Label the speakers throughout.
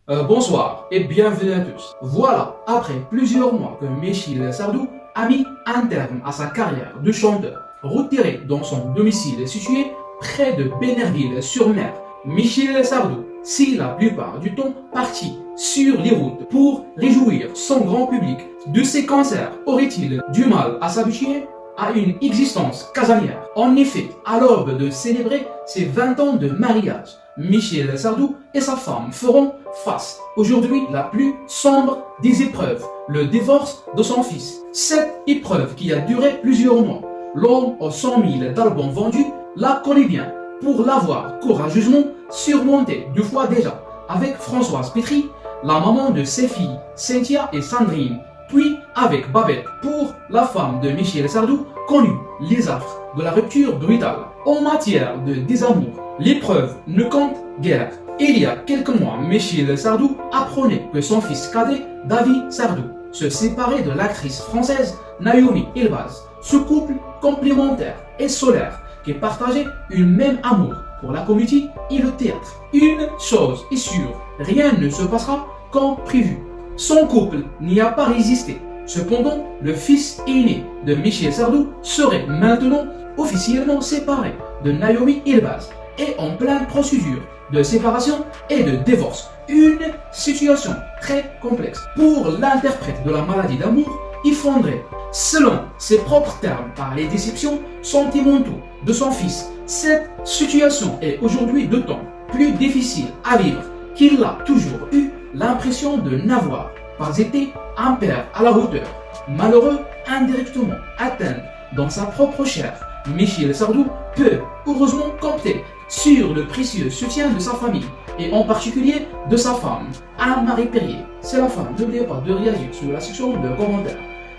Speaker 1: Bonsoir et bienvenue à tous. Voilà, après plusieurs mois que Michel Sardou a mis un terme à sa carrière de chanteur, retiré dans son domicile situé près de Bénerville-sur-Mer, Michel Sardou, si la plupart du temps parti sur les routes pour réjouir son grand public de ses concerts, aurait-il du mal à s'habituer à une existence casanière? En effet, à l'aube de célébrer ses 20 ans de mariage, Michel Sardou et sa femme feront face aujourd'hui la plus sombre des épreuves, le divorce de son fils. Cette épreuve qui a duré plusieurs mois, l'homme aux 100 000 d'albums vendus la connaît bien pour l'avoir courageusement surmontée 2 fois déjà avec Françoise Pétry, la maman de ses filles Cynthia et Sandrine, puis avec Babette pour la femme de Michel Sardou, connue les affres de la rupture brutale. En matière de désamour, l'épreuve ne compte guère. Il y a quelques mois, Michel Sardou apprenait que son fils cadet, David Sardou, se séparait de l'actrice française Naomi Elbaz. Ce couple complémentaire et solaire qui partageait une même amour pour la comédie et le théâtre. Une chose est sûre, rien ne se passera comme prévu. Son couple n'y a pas résisté. Cependant, le fils aîné de Michel Sardou serait maintenant officiellement séparé de Naomi Elbaz et en pleine procédure de séparation et de divorce. Une situation très complexe. Pour l'interprète de la maladie d'amour, effondré, selon ses propres termes, par les déceptions sentimentaux de son fils, cette situation est aujourd'hui d'autant plus difficile à vivre qu'il a toujours eu l'impression de n'avoir pas été un père à la hauteur. Malheureux, indirectement atteint dans sa propre chair, Michel Sardou peut heureusement compter sur le précieux soutien de sa famille et en particulier de sa femme, Anne-Marie Perrier. C'est la fin. N'oubliez pas de réagir sur la section de commentaires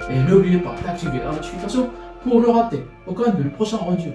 Speaker 1: et n'oubliez pas d'activer la notification pour ne rater aucun de nos prochains rendus.